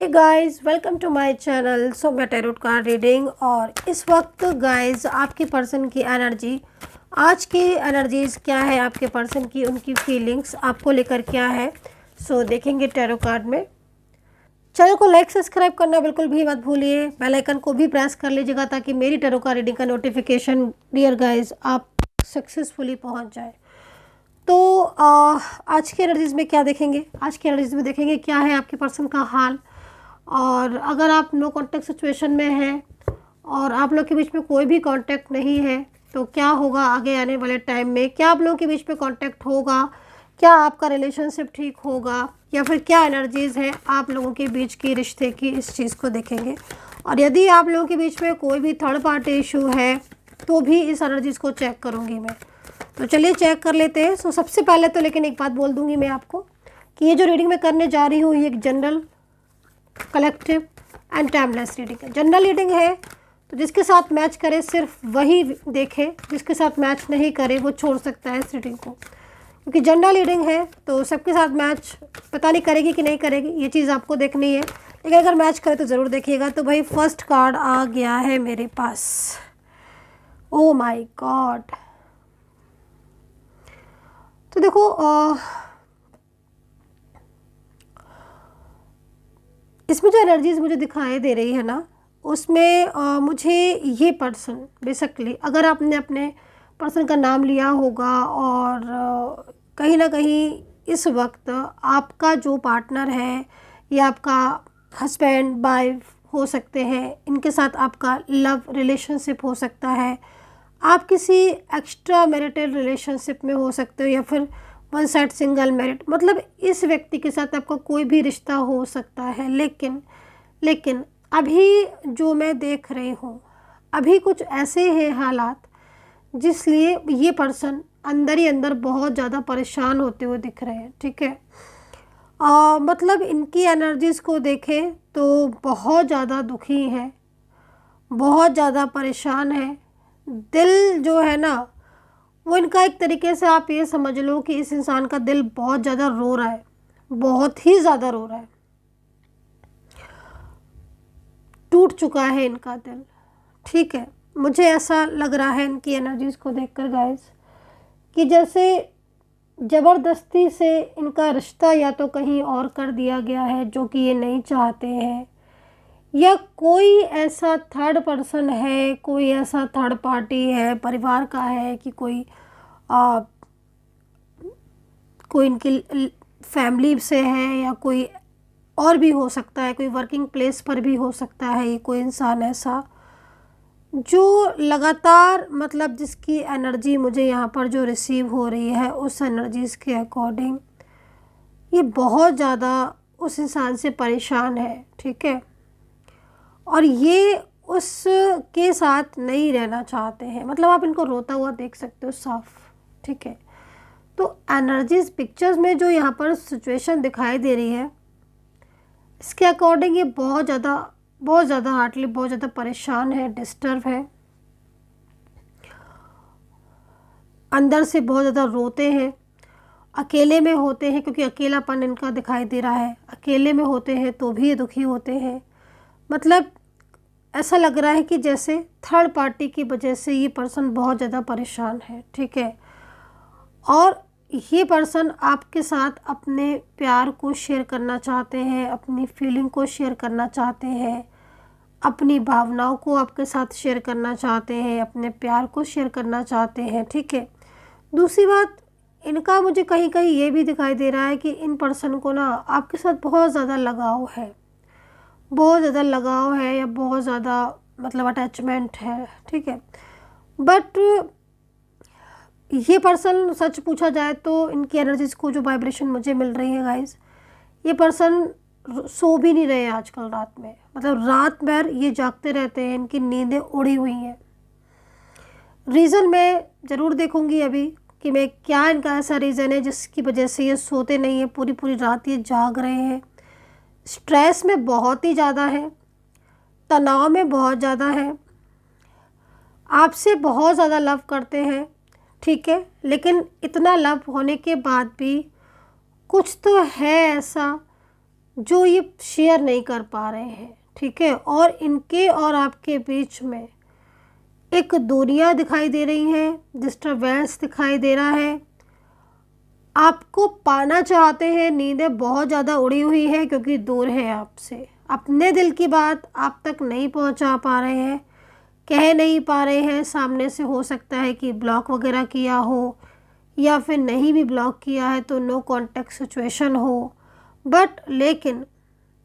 Hey guys, welcome to my channel. So मैं tarot card reading और इस वक्त गाइस आपके पर्सन की एनर्जी, आज की एनर्जीज क्या है, आपके पर्सन की उनकी फीलिंग्स आपको लेकर क्या है। सो देखेंगे टैरो कार्ड में। चैनल को लाइक सब्सक्राइब करना बिल्कुल भी मत भूलिए, बेल आइकन को भी प्रेस कर लीजिएगा ताकि मेरी टैरो कार्ड रीडिंग का नोटिफिकेशन डियर गाइस आप सक्सेसफुली पहुंच जाए। तो आज की एनर्जीज में क्या देखेंगे, आज की एनर्जीज में देखेंगे क्या है आपके पर्सन का हाल, और अगर आप नो कांटेक्ट सिचुएशन में हैं और आप लोग के बीच में कोई भी कांटेक्ट नहीं है तो क्या होगा आगे आने वाले टाइम में, क्या आप लोगों के बीच में कांटेक्ट होगा, क्या आपका रिलेशनशिप ठीक होगा, या फिर क्या एनर्जीज़ है आप लोगों के बीच की रिश्ते की, इस चीज़ को देखेंगे। और यदि आप लोगों के बीच में कोई भी थर्ड पार्टी इशू है तो भी इस एनर्जीज़ को चेक करूँगी मैं। तो चलिए चेक कर लेते हैं। सो सबसे पहले तो लेकिन एक बात बोल दूँगी मैं आपको कि ये जो रीडिंग मैं करने जा रही हूँ ये एक general, collective and timeless reading है। जनरल रीडिंग है तो जिसके साथ मैच करे सिर्फ वही देखे, जिसके साथ मैच नहीं करे वो छोड़ सकता है इस रीडिंग को, क्योंकि जनरल रीडिंग है तो सबके साथ मैच पता नहीं करेगी कि नहीं करेगी, ये चीज़ आपको देखनी है। लेकिन अगर मैच करे तो ज़रूर देखिएगा। तो भाई फर्स्ट कार्ड आ गया है मेरे पास। Oh my God. तो देखो इसमें जो एनर्जीज मुझे दिखाई दे रही है ना, उसमें मुझे ये पर्सन बेसिकली, अगर आपने अपने पर्सन का नाम लिया होगा और कहीं ना कहीं इस वक्त आपका जो पार्टनर है या आपका हस्बैंड वाइफ हो सकते हैं, इनके साथ आपका लव रिलेशनशिप हो सकता है, आप किसी एक्स्ट्रा मैरिटल रिलेशनशिप में हो सकते हो, या फिर वन साइड सिंगल मैरिड, मतलब इस व्यक्ति के साथ आपका कोई भी रिश्ता हो सकता है। लेकिन अभी जो मैं देख रही हूँ, अभी कुछ ऐसे हैं हालात जिसलिए ये पर्सन अंदर ही अंदर बहुत ज़्यादा परेशान होते हुए दिख रहे हैं। ठीक है, मतलब इनकी एनर्जीज़ को देखें तो बहुत ज़्यादा दुखी हैं, बहुत ज़्यादा परेशान है। दिल जो है ना वो इनका, एक तरीके से आप ये समझ लो कि इस इंसान का दिल बहुत ज़्यादा रो रहा है, बहुत ही ज़्यादा रो रहा है, टूट चुका है इनका दिल। ठीक है, मुझे ऐसा लग रहा है इनकी एनर्जीज़ को देखकर गाइस कि जैसे ज़बरदस्ती से इनका रिश्ता या तो कहीं और कर दिया गया है जो कि ये नहीं चाहते हैं, या कोई ऐसा थर्ड पर्सन है, कोई ऐसा थर्ड पार्टी है, परिवार का है कि कोई इनकी फैमिली से है, या कोई और भी हो सकता है, कोई वर्किंग प्लेस पर भी हो सकता है। ये कोई इंसान ऐसा जो लगातार, मतलब जिसकी एनर्जी मुझे यहाँ पर जो रिसीव हो रही है उस एनर्जीज़ के अकॉर्डिंग ये बहुत ज़्यादा उस इंसान से परेशान है। ठीक है, और ये उसके साथ नहीं रहना चाहते हैं, मतलब आप इनको रोता हुआ देख सकते हो साफ। ठीक है, तो एनर्जीज पिक्चर्स में जो यहाँ पर सिचुएशन दिखाई दे रही है इसके अकॉर्डिंग ये बहुत ज़्यादा हार्टली बहुत ज़्यादा परेशान है, डिस्टर्ब है, अंदर से बहुत ज़्यादा रोते हैं, अकेले में होते हैं क्योंकि अकेलापन इनका दिखाई दे रहा है, अकेले में होते हैं तो भी ये दुखी होते हैं। मतलब ऐसा लग रहा है कि जैसे थर्ड पार्टी की वजह से ये पर्सन बहुत ज़्यादा परेशान है। ठीक है, और ये पर्सन आपके साथ अपने प्यार को शेयर करना चाहते हैं, अपनी फीलिंग को शेयर करना चाहते हैं, अपनी भावनाओं को आपके साथ शेयर करना चाहते हैं, अपने प्यार को शेयर करना चाहते हैं। ठीक है, दूसरी बात इनका मुझे कहीं कहीं ये भी दिखाई दे रहा है कि इन पर्सन को ना आपके साथ बहुत ज़्यादा लगाव है, बहुत ज़्यादा लगाव है, या बहुत ज़्यादा मतलब अटैचमेंट है। ठीक है, बट ये पर्सन, सच पूछा जाए तो इनकी एनर्जीज़ को जो वाइब्रेशन मुझे मिल रही है गाइस, ये पर्सन सो भी नहीं रहे आजकल रात में, मतलब रात भर ये जागते रहते हैं, इनकी नींदें उड़ी हुई हैं। रीज़न मैं ज़रूर देखूंगी अभी कि मैं क्या इनका ऐसा रीज़न है जिसकी वजह से ये सोते नहीं हैं, पूरी पूरी रात ये जाग रहे हैं। स्ट्रेस में बहुत ही ज़्यादा है, तनाव में बहुत ज़्यादा है, आपसे बहुत ज़्यादा लव करते हैं। ठीक है, लेकिन इतना लव होने के बाद भी कुछ तो है ऐसा जो ये शेयर नहीं कर पा रहे हैं, ठीक है। और इनके और आपके बीच में एक दूरियां दिखाई दे रही हैं, डिस्टर्बेंस दिखाई दे रहा है। आपको पाना चाहते हैं, नींदें बहुत ज़्यादा उड़ी हुई है क्योंकि दूर है आपसे। अपने दिल की बात आप तक नहीं पहुंचा पा रहे हैं, कह नहीं पा रहे हैं। सामने से हो सकता है कि ब्लॉक वगैरह किया हो, या फिर नहीं भी ब्लॉक किया है तो नो कांटेक्ट सिचुएशन हो। बट लेकिन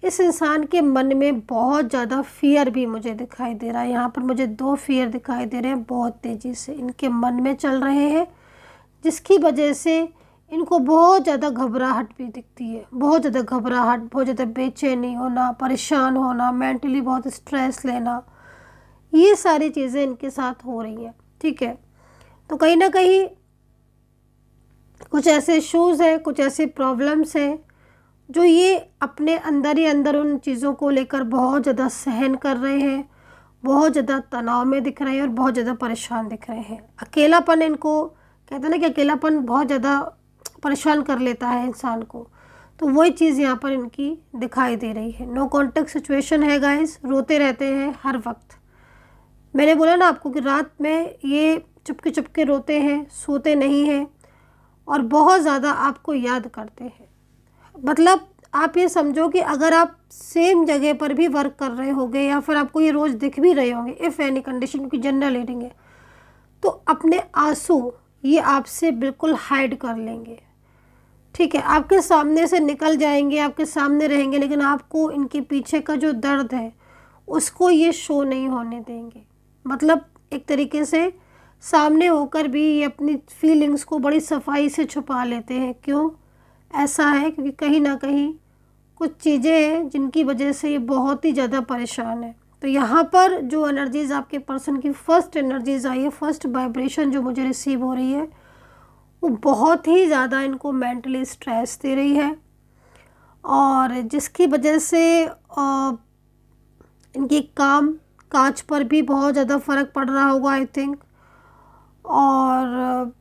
इस इंसान के मन में बहुत ज़्यादा फियर भी मुझे दिखाई दे रहा है। यहाँ पर मुझे 2 फियर दिखाई दे रहे हैं, बहुत तेज़ी से इनके मन में चल रहे हैं, जिसकी वजह से इनको बहुत ज़्यादा घबराहट भी दिखती है। बहुत ज़्यादा घबराहट, बहुत ज़्यादा बेचैनी होना, परेशान होना, मेंटली बहुत स्ट्रेस लेना, ये सारी चीज़ें इनके साथ हो रही हैं, ठीक है। तो कहीं ना कहीं कुछ ऐसे इश्यूज़ हैं, कुछ ऐसी प्रॉब्लम्स हैं जो ये अपने अंदर ही अंदर उन चीज़ों को लेकर बहुत ज़्यादा सहन कर रहे हैं, बहुत ज़्यादा तनाव में दिख रहे हैं और बहुत ज़्यादा परेशान दिख रहे हैं। अकेलापन, इनको कहते हैं ना कि अकेलापन बहुत ज़्यादा परेशान कर लेता है इंसान को, तो वही चीज़ यहाँ पर इनकी दिखाई दे रही है। नो कॉन्टेक्ट सिचुएशन है गाइस, रोते रहते हैं हर वक्त। मैंने बोला ना आपको कि रात में ये चुपके चुपके रोते हैं, सोते नहीं हैं और बहुत ज़्यादा आपको याद करते हैं। मतलब आप ये समझो कि अगर आप सेम जगह पर भी वर्क कर रहे होंगे या फिर आपको ये रोज़ दिख भी रहे होंगे, इफ़ एनी कंडीशन की जनरल रीडिंग है, तो अपने आंसू ये आपसे बिल्कुल हाइड कर लेंगे, ठीक है। आपके सामने से निकल जाएंगे, आपके सामने रहेंगे, लेकिन आपको इनके पीछे का जो दर्द है उसको ये शो नहीं होने देंगे। मतलब एक तरीके से सामने होकर भी ये अपनी फीलिंग्स को बड़ी सफाई से छुपा लेते हैं। क्यों ऐसा है? क्योंकि कहीं ना कहीं कुछ चीज़ें हैं जिनकी वजह से ये बहुत ही ज़्यादा परेशान है। तो यहाँ पर जो एनर्जीज़ आपके पर्सन की फ़र्स्ट एनर्जीज़ आई है, फर्स्ट वाइब्रेशन जो मुझे रिसीव हो रही है, वो बहुत ही ज़्यादा इनको मेंटली स्ट्रेस दे रही है और जिसकी वजह से इनकी काम काज पर भी बहुत ज़्यादा फ़र्क पड़ रहा होगा आई थिंक। और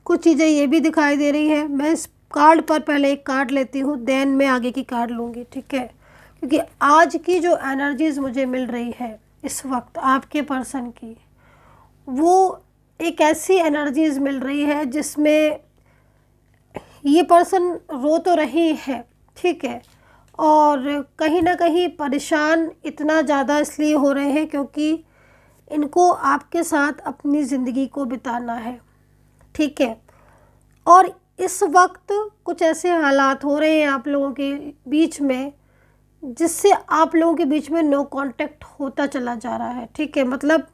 कुछ चीज़ें ये भी दिखाई दे रही है। मैं इस कार्ड पर पहले एक कार्ड लेती हूँ, देन मैं आगे की कार्ड लूँगी, ठीक है। क्योंकि आज की जो एनर्जीज़ मुझे मिल रही है इस वक्त आपके पर्सन की, वो एक ऐसी एनर्जीज़ मिल रही है जिसमें ये पर्सन रो तो रही है, ठीक है, और कहीं ना कहीं परेशान इतना ज़्यादा इसलिए हो रहे हैं क्योंकि इनको आपके साथ अपनी ज़िंदगी को बिताना है, ठीक है। और इस वक्त कुछ ऐसे हालात हो रहे हैं आप लोगों के बीच में जिससे आप लोगों के बीच में नो कांटेक्ट होता चला जा रहा है, ठीक है। मतलब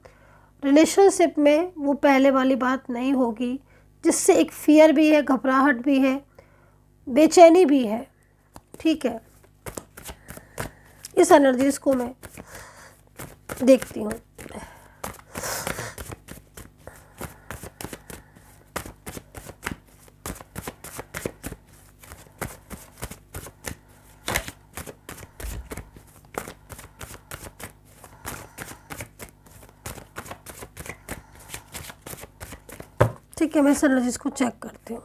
रिलेशनशिप में वो पहले वाली बात नहीं होगी, जिससे एक फियर भी है, घबराहट भी है, बेचैनी भी है, ठीक है। इस एनर्जीज को मैं देखती हूँ। ठीक है, मैं इस एनर्जीज को चेक करती हूँ।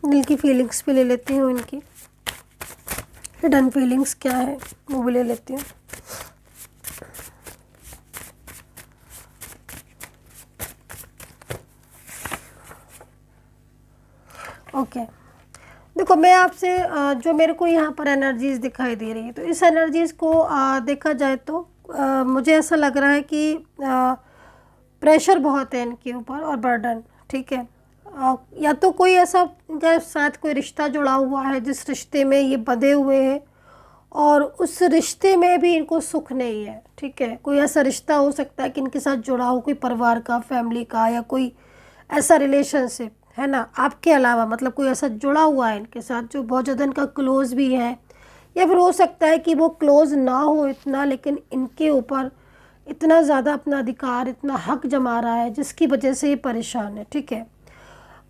दिल की फीलिंग्स भी ले लेती हूँ, इनकी हिडन फीलिंग्स क्या है वो भी ले लेती हूँ। ओके, देखो मैं आपसे जो मेरे को यहाँ पर एनर्जीज़ दिखाई दे रही है, तो इस एनर्जीज़ को देखा जाए तो मुझे ऐसा लग रहा है कि प्रेशर बहुत है इनके ऊपर और बर्डन, ठीक है। या तो कोई ऐसा इनके साथ कोई रिश्ता जुड़ा हुआ है जिस रिश्ते में ये बंधे हुए हैं और उस रिश्ते में भी इनको सुख नहीं है, ठीक है। कोई ऐसा रिश्ता हो सकता है कि इनके साथ जुड़ा हो, कोई परिवार का, फैमिली का, या कोई ऐसा रिलेशनशिप है ना आपके अलावा, मतलब कोई ऐसा जुड़ा हुआ है इनके साथ जो बहुत ज़्यादा इनका क्लोज़ भी है, या फिर हो सकता है कि वो क्लोज़ ना हो इतना, लेकिन इनके ऊपर इतना ज़्यादा अपना अधिकार, इतना हक जमा रहा है जिसकी वजह से ये परेशान है, ठीक है।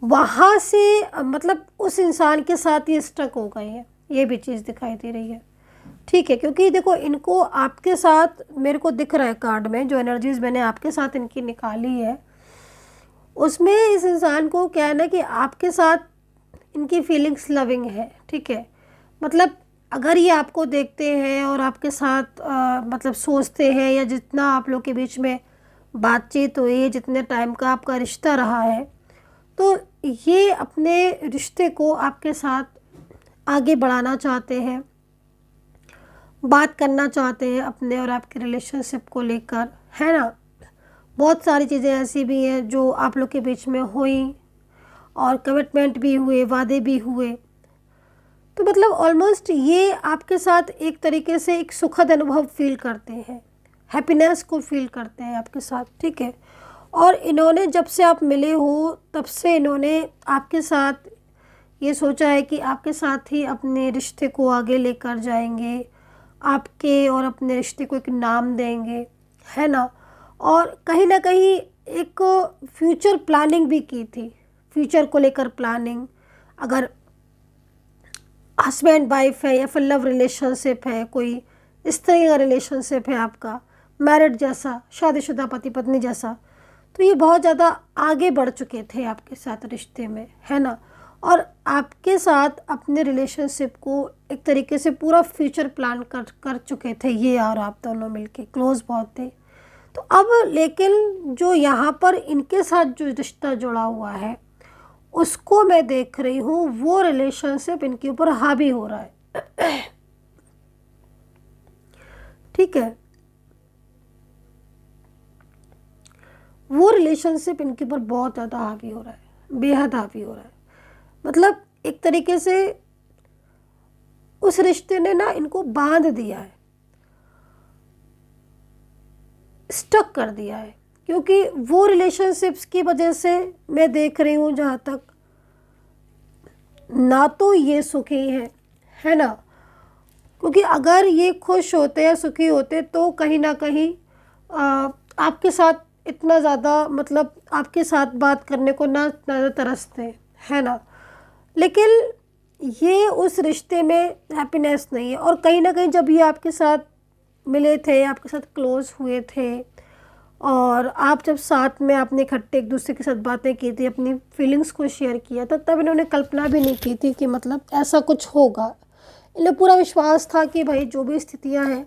वहाँ से मतलब उस इंसान के साथ ये स्टक हो गए हैं, ये भी चीज़ दिखाई दे रही है, ठीक है, क्योंकि देखो इनको आपके साथ मेरे को दिख रहा है कार्ड में, जो एनर्जीज़ मैंने आपके साथ इनकी निकाली है उसमें इस इंसान को क्या है ना कि आपके साथ इनकी फीलिंग्स लविंग है। ठीक है, मतलब अगर ये आपको देखते हैं और आपके साथ मतलब सोचते हैं, या जितना आप लोग के बीच में बातचीत हुई, जितने टाइम का आपका रिश्ता रहा है, तो ये अपने रिश्ते को आपके साथ आगे बढ़ाना चाहते हैं, बात करना चाहते हैं अपने और आपके रिलेशनशिप को लेकर, है ना। बहुत सारी चीज़ें ऐसी भी हैं जो आप लोग के बीच में हुई और कमिटमेंट भी हुए, वादे भी हुए। तो मतलब ऑलमोस्ट ये आपके साथ एक तरीके से एक सुखद अनुभव फील करते हैं, हैप्पीनेस को फील करते हैं आपके साथ। ठीक है, और इन्होंने जब से आप मिले हो तब से इन्होंने आपके साथ ये सोचा है कि आपके साथ ही अपने रिश्ते को आगे लेकर जाएंगे, आपके और अपने रिश्ते को एक नाम देंगे, है ना। और कहीं ना कहीं एक फ्यूचर प्लानिंग भी की थी, फ्यूचर को लेकर प्लानिंग। अगर हस्बैंड वाइफ है या फिर लव रिलेशनशिप है, कोई इस तरह का रिलेशनशिप है आपका, मैरिड जैसा, शादीशुदा पति पत्नी जैसा, तो ये बहुत ज़्यादा आगे बढ़ चुके थे आपके साथ रिश्ते में, है ना। और आपके साथ अपने रिलेशनशिप को एक तरीके से पूरा फ्यूचर प्लान कर चुके थे ये, और आप दोनों मिलके क्लोज बहुत थे। तो अब लेकिन जो यहाँ पर इनके साथ जो रिश्ता जुड़ा हुआ है उसको मैं देख रही हूँ, वो रिलेशनशिप इनके ऊपर हावी हो रहा है। ठीक है, वो रिलेशनशिप इनके ऊपर बहुत ज़्यादा हावी हो रहा है, बेहद हावी हो रहा है। मतलब एक तरीके से उस रिश्ते ने ना इनको बांध दिया है, स्टक कर दिया है, क्योंकि वो रिलेशनशिप्स की वजह से मैं देख रही हूँ जहाँ तक, ना तो ये सुखी है ना। क्योंकि अगर ये खुश होते या सुखी होते तो कहीं ना कहीं आपके साथ इतना ज़्यादा, मतलब आपके साथ बात करने को ना ज़्यादा तरसते, है ना। लेकिन ये उस रिश्ते में हैप्पीनेस नहीं है। और कहीं ना कहीं जब ये आपके साथ मिले थे, आपके साथ क्लोज हुए थे, और आप जब साथ में आपने इकट्ठे एक दूसरे के साथ बातें की थी, अपनी फीलिंग्स को शेयर किया था, तब इन्होंने कल्पना भी नहीं की थी कि मतलब ऐसा कुछ होगा। इन्हें पूरा विश्वास था कि भाई जो भी स्थितियां हैं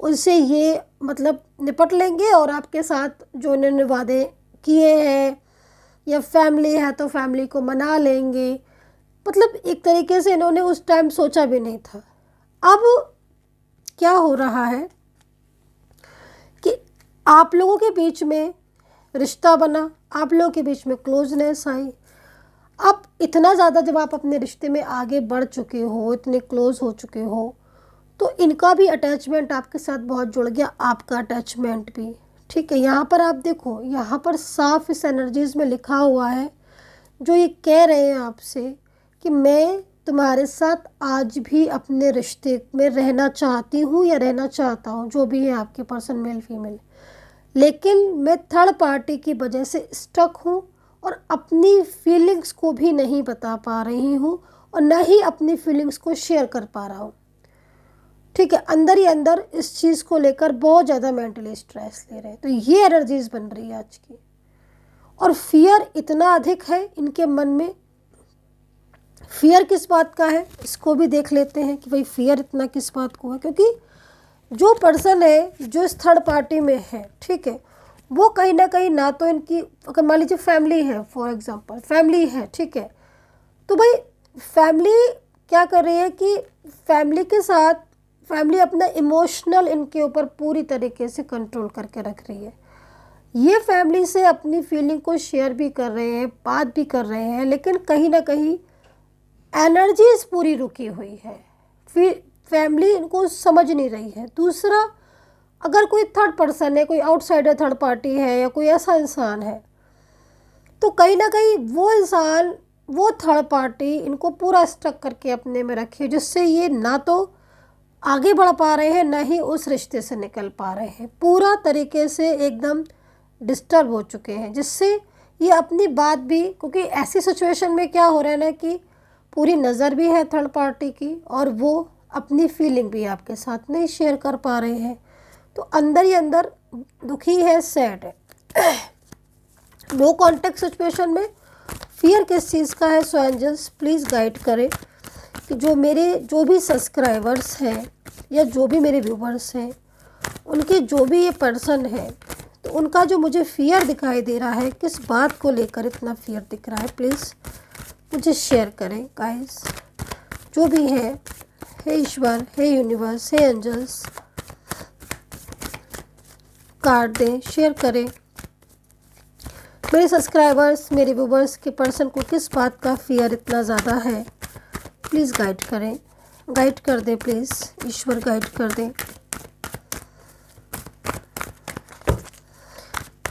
उनसे ये मतलब निपट लेंगे, और आपके साथ जो इन्होंने वादे किए हैं, या फैमिली है तो फैमिली को मना लेंगे। मतलब एक तरीके से इन्होंने उस टाइम सोचा भी नहीं था। अब क्या हो रहा है कि आप लोगों के बीच में रिश्ता बना, आप लोगों के बीच में क्लोजनेस आई। अब इतना ज़्यादा जब आप अपने रिश्ते में आगे बढ़ चुके हो, इतने क्लोज हो चुके हो, तो इनका भी अटैचमेंट आपके साथ बहुत जुड़ गया, आपका अटैचमेंट भी। ठीक है, यहाँ पर आप देखो, यहाँ पर साफ इस एनर्जीज़ में लिखा हुआ है, जो ये कह रहे हैं आपसे कि मैं तुम्हारे साथ आज भी अपने रिश्ते में रहना चाहती हूँ या रहना चाहता हूँ, जो भी है आपके पर्सन, मेल फीमेल, लेकिन मैं थर्ड पार्टी की वजह से स्टक हूँ और अपनी फीलिंग्स को भी नहीं बता पा रही हूँ, और ना ही अपनी फीलिंग्स को शेयर कर पा रहा हूँ। ठीक है, अंदर ही अंदर इस चीज़ को लेकर बहुत ज़्यादा मेंटली स्ट्रेस ले रहे हैं। तो ये एनर्जीज बन रही है आज की। और फियर इतना अधिक है इनके मन में। फियर किस बात का है, इसको भी देख लेते हैं कि भाई फियर इतना किस बात को है। क्योंकि जो पर्सन है जो इस थर्ड पार्टी में है, ठीक है, वो कहीं ना कहीं, ना तो इनकी, अगर मान लीजिए फैमिली है, फॉर एग्जांपल फैमिली है, ठीक है, तो भाई फैमिली क्या कर रही है कि फैमिली के साथ, फैमिली अपना इमोशनल इनके ऊपर पूरी तरीके से कंट्रोल करके रख रही है। ये फैमिली से अपनी फीलिंग को शेयर भी कर रहे हैं, बात भी कर रहे हैं, लेकिन कहीं ना कहीं एनर्जीज पूरी रुकी हुई है, फिर फैमिली इनको समझ नहीं रही है। दूसरा, अगर कोई थर्ड पर्सन है, कोई आउटसाइडर थर्ड पार्टी है, या कोई ऐसा इंसान है, तो कहीं ना कहीं वो इंसान, वो थर्ड पार्टी इनको पूरा स्टक करके अपने में रखे, जिससे ये ना तो आगे बढ़ पा रहे हैं, ना ही उस रिश्ते से निकल पा रहे हैं। पूरा तरीके से एकदम डिस्टर्ब हो चुके हैं, जिससे ये अपनी बात भी, क्योंकि ऐसी सिचुएशन में क्या हो रहा है ना कि पूरी नज़र भी है थर्ड पार्टी की, और वो अपनी फीलिंग भी आपके साथ नहीं शेयर कर पा रहे हैं, तो अंदर ही अंदर दुखी है, सैड है। नो कॉन्टेक्ट सिचुएशन में फियर किस चीज़ का है? सो एंजल्स प्लीज़ गाइड करें कि जो भी सब्सक्राइबर्स हैं या जो भी मेरे व्यूवर्स हैं, उनके जो भी ये पर्सन है, तो उनका जो मुझे फियर दिखाई दे रहा है, किस बात को लेकर इतना फियर दिख रहा है, प्लीज़ मुझे शेयर करें गाइस। जो भी है, हे ईश्वर, हे यूनिवर्स, हे एंजल्स, कार्ड दें, शेयर करें। मेरे सब्सक्राइबर्स, मेरे व्यूवर्स के पर्सन को किस बात का फियर इतना ज़्यादा है, प्लीज़ गाइड करें, गाइड कर दें प्लीज़, ईश्वर गाइड कर दें।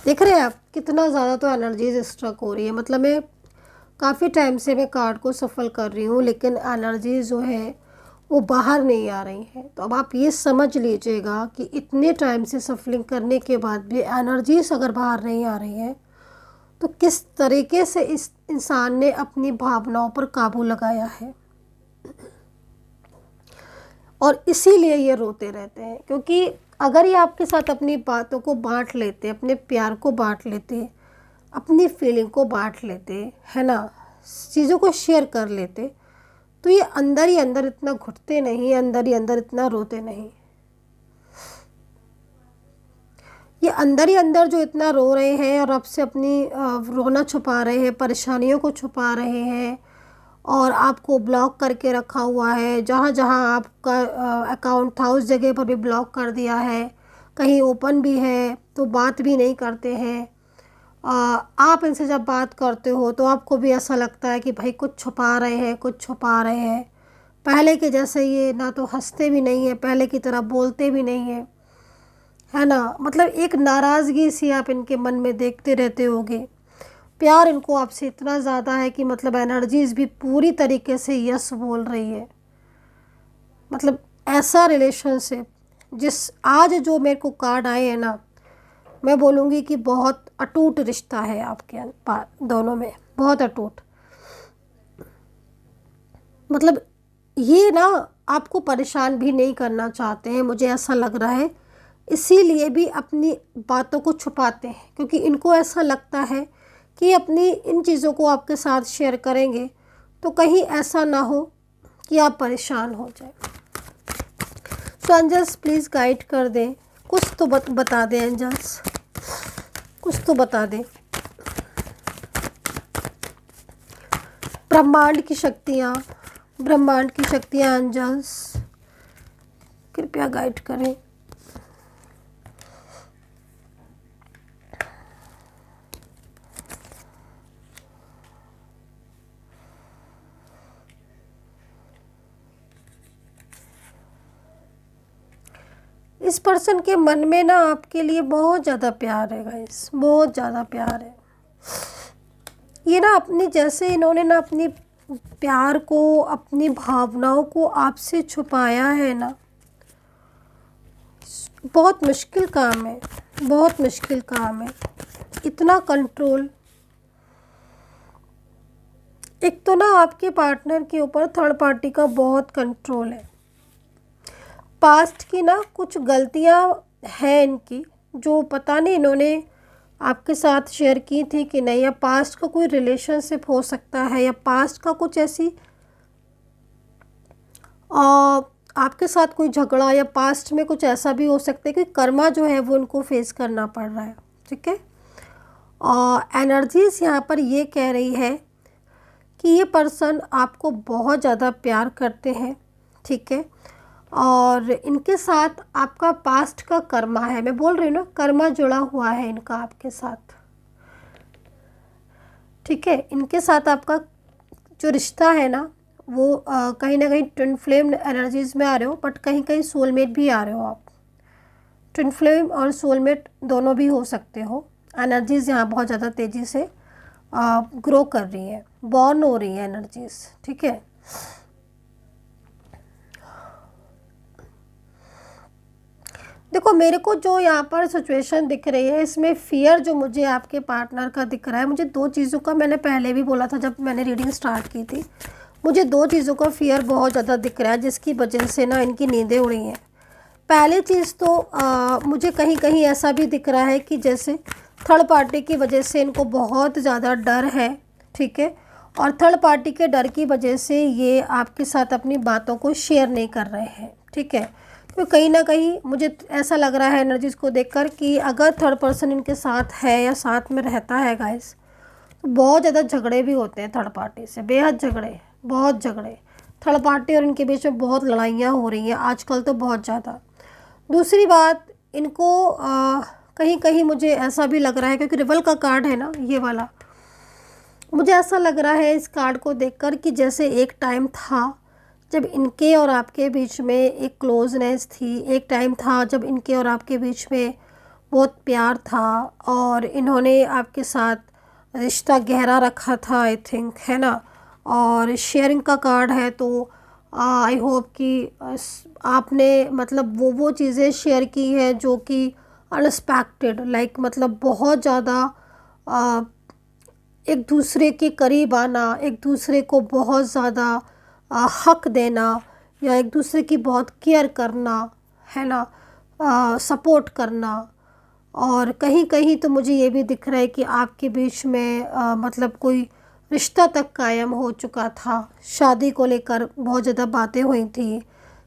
देख रहे हैं आप कितना ज़्यादा तो एनर्जीज स्ट्रक हो रही है। मतलब मैं काफ़ी टाइम से मैं कार्ड को सफल कर रही हूँ, लेकिन एनर्जीज जो है वो बाहर नहीं आ रही हैं। तो अब आप ये समझ लीजिएगा कि इतने टाइम से सफलिंग करने के बाद भी एनर्जीज अगर बाहर नहीं आ रही हैं, तो किस तरीके से इस इंसान ने अपनी भावनाओं पर काबू लगाया है, और इसीलिए ये रोते रहते हैं। क्योंकि अगर ये आपके साथ अपनी बातों को बांट लेते, अपने प्यार को बांट लेते, अपनी फीलिंग को बांट लेते, है ना, चीज़ों को शेयर कर लेते, तो ये अंदर ही अंदर इतना घुटते नहीं, अंदर ही अंदर इतना रोते नहीं। ये अंदर ही अंदर जो इतना रो रहे हैं और आपसे अपनी रोना छुपा रहे हैं, परेशानियों को छुपा रहे हैं, और आपको ब्लॉक करके रखा हुआ है। जहाँ जहाँ आपका अकाउंट था उस जगह पर भी ब्लॉक कर दिया है, कहीं ओपन भी है तो बात भी नहीं करते हैं। आप इनसे जब बात करते हो तो आपको भी ऐसा लगता है कि भाई कुछ छुपा रहे हैं, कुछ छुपा रहे हैं। पहले के जैसे ये ना तो हंसते भी नहीं है, पहले की तरह बोलते भी नहीं है, है ना। मतलब एक नाराज़गी सी आप इनके मन में देखते रहते होगे। प्यार इनको आपसे इतना ज़्यादा है कि मतलब एनर्जीज़ भी पूरी तरीके से यस बोल रही है। मतलब ऐसा रिलेशनशिप जिस आज जो मेरे को कार्ड आए हैं ना, मैं बोलूँगी कि बहुत अटूट रिश्ता है आपके दोनों में, बहुत अटूट। मतलब ये ना आपको परेशान भी नहीं करना चाहते हैं, मुझे ऐसा लग रहा है। इसीलिए भी अपनी बातों को छुपाते हैं, क्योंकि इनको ऐसा लगता है कि अपनी इन चीज़ों को आपके साथ शेयर करेंगे तो कहीं ऐसा ना हो कि आप परेशान हो जाए। सो एंजल्स प्लीज़ गाइड कर दें, कुछ तो बता दें एंजल्स, कुछ तो बता दें। ब्रह्मांड की शक्तियाँ एंजल्स कृपया गाइड करें। इस पर्सन के मन में ना आपके लिए बहुत ज़्यादा प्यार है गाइस, बहुत ज़्यादा प्यार है। ये ना अपनी जैसे इन्होंने ना अपनी प्यार को, अपनी भावनाओं को आपसे छुपाया है ना, बहुत मुश्किल काम है, बहुत मुश्किल काम है। इतना कंट्रोल, एक तो ना आपके पार्टनर के ऊपर थर्ड पार्टी का बहुत कंट्रोल है। पास्ट की ना कुछ गलतियां हैं इनकी, जो पता नहीं इन्होंने आपके साथ शेयर की थी कि नहीं, या पास्ट का कोई रिलेशनशिप हो सकता है, या पास्ट का कुछ ऐसी आपके साथ कोई झगड़ा, या पास्ट में कुछ ऐसा भी हो सकता है कि कर्मा जो है वो उनको फेस करना पड़ रहा है। ठीक है, और एनर्जीज यहाँ पर ये कह रही है कि ये पर्सन आपको बहुत ज़्यादा प्यार करते हैं। ठीक है, और इनके साथ आपका पास्ट का कर्मा है, मैं बोल रही हूँ ना, कर्मा जुड़ा हुआ है इनका आपके साथ। ठीक है, इनके साथ आपका जो रिश्ता है ना वो कहीं ना कहीं ट्विन फ्लेम एनर्जीज में आ रहे हो, बट कहीं कहीं सोलमेट भी आ रहे हो आप। ट्विन फ्लेम और सोलमेट दोनों भी हो सकते हो। एनर्जीज यहाँ बहुत ज़्यादा तेज़ी से ग्रो कर रही है, बॉर्न हो रही है एनर्जीज। ठीक है, देखो मेरे को जो यहाँ पर सिचुएशन दिख रही है, इसमें फियर जो मुझे आपके पार्टनर का दिख रहा है, मुझे दो चीज़ों का मैंने पहले भी बोला था जब मैंने रीडिंग स्टार्ट की थी। मुझे दो चीज़ों का फियर बहुत ज़्यादा दिख रहा है जिसकी वजह से ना इनकी नींदें उड़ी हैं। पहली चीज़ तो मुझे कहीं कहीं ऐसा भी दिख रहा है कि जैसे थर्ड पार्टी की वजह से इनको बहुत ज़्यादा डर है, ठीक है, और थर्ड पार्टी के डर की वजह से ये आपके साथ अपनी बातों को शेयर नहीं कर रहे हैं, ठीक है। तो कहीं ना कहीं मुझे ऐसा लग रहा है एनर्जीज़ को देखकर कि अगर थर्ड पर्सन इनके साथ है या साथ में रहता है गाइस, तो बहुत ज़्यादा झगड़े भी होते हैं थर्ड पार्टी से, बेहद झगड़े, बहुत झगड़े। थर्ड पार्टी और इनके बीच में बहुत लड़ाइयाँ हो रही हैं आजकल तो बहुत ज़्यादा। दूसरी बात, इनको कहीं कहीं मुझे ऐसा भी लग रहा है, क्योंकि रिवल का कार्ड है ना ये वाला, मुझे ऐसा लग रहा है इस कार्ड को देखकर कि जैसे एक टाइम था जब इनके और आपके बीच में एक क्लोजनेस थी, एक टाइम था जब इनके और आपके बीच में बहुत प्यार था और इन्होंने आपके साथ रिश्ता गहरा रखा था, आई थिंक, है ना। और शेयरिंग का कार्ड है, तो आई होप कि आपने मतलब वो चीज़ें शेयर की हैं जो कि अनएक्सपेक्टेड, लाइक मतलब बहुत ज़्यादा एक दूसरे के करीब आना, एक दूसरे को बहुत ज़्यादा हक देना, या एक दूसरे की बहुत केयर करना, है ना, सपोर्ट करना। और कहीं कहीं तो मुझे ये भी दिख रहा है कि आपके बीच में मतलब कोई रिश्ता तक कायम हो चुका था, शादी को लेकर बहुत ज़्यादा बातें हुई थी,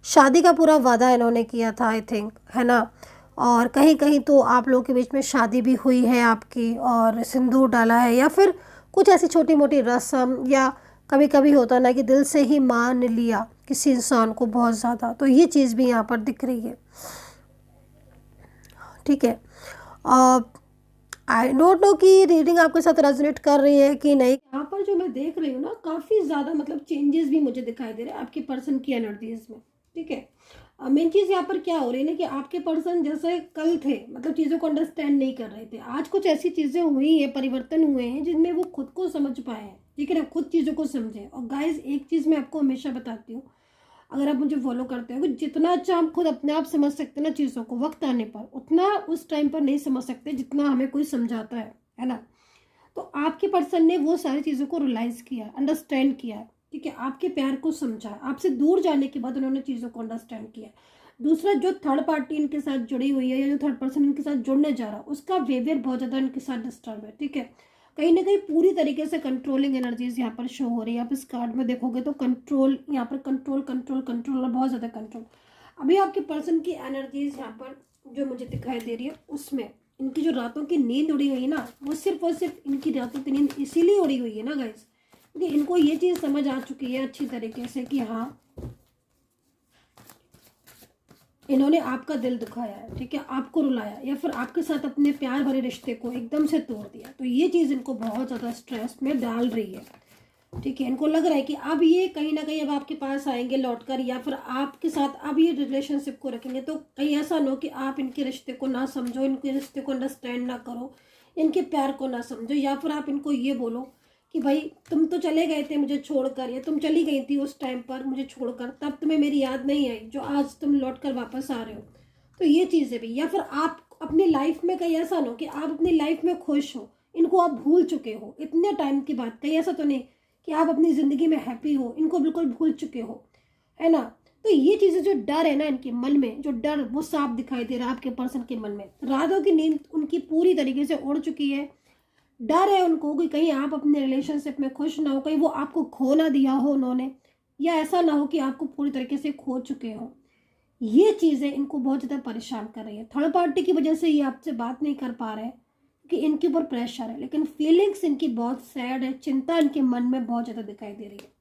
शादी का पूरा वादा इन्होंने किया था, आई थिंक, है ना। और कहीं कहीं तो आप लोगों के बीच में शादी भी हुई है आपकी, और सिंदूर डाला है, या फिर कुछ ऐसी छोटी मोटी रस्म, या कभी कभी होता ना कि दिल से ही मान लिया किसी इंसान को बहुत ज़्यादा, तो ये चीज़ भी यहाँ पर दिख रही है, ठीक है। आई डोंट नो कि रीडिंग आपके साथ रेजोनेट कर रही है कि नहीं। यहाँ पर जो मैं देख रही हूँ ना, काफ़ी ज़्यादा मतलब चेंजेस भी मुझे दिखाई दे रहे हैं आपके पर्सन की एनर्जीज में, ठीक है। मेन चीज़ यहाँ पर क्या हो रही है ना कि आपके पर्सन जैसे कल थे, मतलब चीज़ों को अंडरस्टैंड नहीं कर रहे थे, आज कुछ ऐसी चीज़ें हुई हैं, परिवर्तन हुए हैं जिनमें वो खुद को समझ पाए हैं, ठीक है ना, खुद चीज़ों को समझे। और गाइज एक चीज़ मैं आपको हमेशा बताती हूँ, अगर आप मुझे फॉलो करते हो, जितना अच्छा हम खुद अपने आप समझ सकते हैं ना चीज़ों को, वक्त आने पर उतना उस टाइम पर नहीं समझ सकते जितना हमें कोई समझाता है ना। तो आपके पर्सन ने वो सारी चीज़ों को रियलाइज़ किया, अंडरस्टैंड किया, ठीक है, आपके प्यार को समझा, आपसे दूर जाने के बाद उन्होंने चीज़ों को अंडरस्टैंड किया। दूसरा, जो थर्ड पार्टी इनके साथ जुड़ी हुई है या जो थर्ड पर्सन इनके साथ जुड़ने जा रहा है, उसका बिहेवियर बहुत ज़्यादा इनके साथ डिस्टर्ब है, ठीक है। कहीं ना कहीं पूरी तरीके से कंट्रोलिंग एनर्जीज यहाँ पर शो हो रही है। आप इस कार्ड में देखोगे तो कंट्रोल, यहाँ पर कंट्रोल कंट्रोल कंट्रोल और बहुत ज़्यादा कंट्रोल। अभी आपके पर्सन की एनर्जीज यहाँ पर जो मुझे दिखाई दे रही है, उसमें इनकी जो रातों की नींद उड़ी हुई है ना, वो सिर्फ और सिर्फ इनकी रातों की नींद इसीलिए उड़ी हुई है ना गाइस, क्योंकि इनको ये चीज़ समझ आ चुकी है अच्छी तरीके से कि हाँ, इन्होंने आपका दिल दुखाया है, ठीक है, आपको रुलाया, या फिर आपके साथ अपने प्यार भरे रिश्ते को एकदम से तोड़ दिया, तो ये चीज़ इनको बहुत ज़्यादा स्ट्रेस में डाल रही है, ठीक है। इनको लग रहा है कि अब ये कहीं ना कहीं अब आपके पास आएंगे लौटकर, या फिर आपके साथ अब ये रिलेशनशिप को रखेंगे, तो कहीं ऐसा ना हो कि आप इनके रिश्ते को ना समझो, इनके रिश्ते को अंडरस्टैंड ना करो, इनके प्यार को ना समझो, या फिर आप इनको ये बोलो कि भाई तुम तो चले गए थे मुझे छोड़कर, या तुम चली गई थी उस टाइम पर मुझे छोड़कर, तब तुम्हें मेरी याद नहीं आई जो आज तुम लौट कर वापस आ रहे हो। तो ये चीज़ें भी, या फिर आप अपनी लाइफ में कहीं ऐसा ना हो कि आप अपनी लाइफ में खुश हो, इनको आप भूल चुके हो इतने टाइम की बात, कहीं ऐसा तो नहीं कि आप अपनी ज़िंदगी में हैप्पी हो, इनको बिल्कुल भूल चुके हो, है ना। तो ये चीज़ें, जो डर है ना इनके मन में, जो डर वो साफ दिखाई दे रहा है आपके पर्सन के मन में। रातों की नींद उनकी पूरी तरीके से उड़ चुकी है, डर है उनको कि कहीं आप अपने रिलेशनशिप में खुश ना हो, कहीं वो आपको खो ना दिया हो उन्होंने, या ऐसा ना हो कि आपको पूरी तरीके से खो चुके हो। ये चीज़ें इनको बहुत ज़्यादा परेशान कर रही है। थर्ड पार्टी की वजह से ये आपसे बात नहीं कर पा रहे हैं कि इनके ऊपर प्रेशर है, लेकिन फीलिंग्स इनकी बहुत सैड है, चिंता इनके मन में बहुत ज़्यादा दिखाई दे रही है।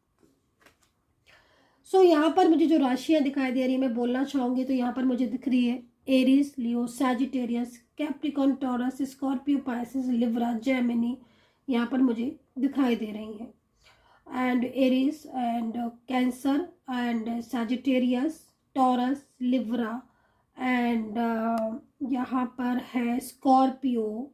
सो यहाँ पर मुझे जो राशियाँ दिखाई दे रही है मैं बोलना चाहूँगी, तो यहाँ पर मुझे दिख रही है Aries, Leo, Sagittarius, Capricorn, Taurus, Scorpio, Pisces, Libra, Gemini, यहाँ पर मुझे दिखाई दे रही हैं। And Aries and Cancer and Sagittarius, Taurus, Libra and यहाँ पर है स्कॉर्पियो।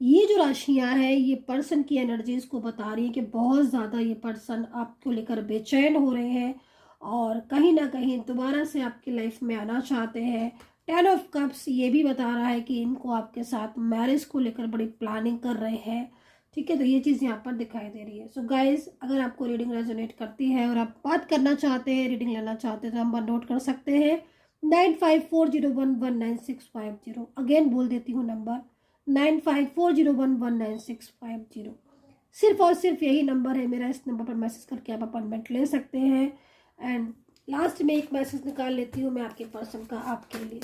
ये जो राशियां हैं ये पर्सन की एनर्जीज को बता रही है कि बहुत ज़्यादा ये पर्सन आपको लेकर बेचैन हो रहे हैं और कहीं ना कहीं दोबारा से आपकी लाइफ में आना चाहते हैं। 10 ऑफ कप्स ये भी बता रहा है कि इनको आपके साथ मैरिज को लेकर बड़ी प्लानिंग कर रहे हैं, ठीक है, तो ये चीज़ यहाँ पर दिखाई दे रही है। सो गाइज, अगर आपको रीडिंग रेजोनेट करती है और आप बात करना चाहते हैं, रीडिंग लेना चाहते हैं, तो नंबर नोट कर सकते हैं 9540119650। अगेन बोल देती हूँ नंबर 9540119650। सिर्फ और सिर्फ यही नंबर है मेरा। इस नंबर पर मैसेज करके आप अपॉइंटमेंट ले सकते हैं। एंड लास्ट में एक मैसेज निकाल लेती हूँ मैं आपके पर्सन का आपके लिए।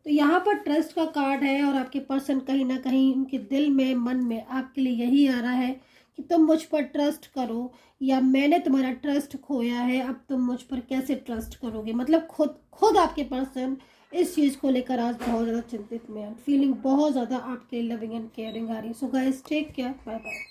तो यहाँ पर ट्रस्ट का कार्ड है और आपके पर्सन कहीं ना कहीं उनके दिल में, मन में आपके लिए यही आ रहा है कि तुम मुझ पर ट्रस्ट करो, या मैंने तुम्हारा ट्रस्ट खोया है, अब तुम मुझ पर कैसे ट्रस्ट करोगे। मतलब खुद आपके पर्सन इस चीज़ को लेकर आज बहुत ज़्यादा चिंतित में है। फीलिंग बहुत ज़्यादा आपके लविंग एंड केयरिंग आ रही है। So guys, take care, bye bye.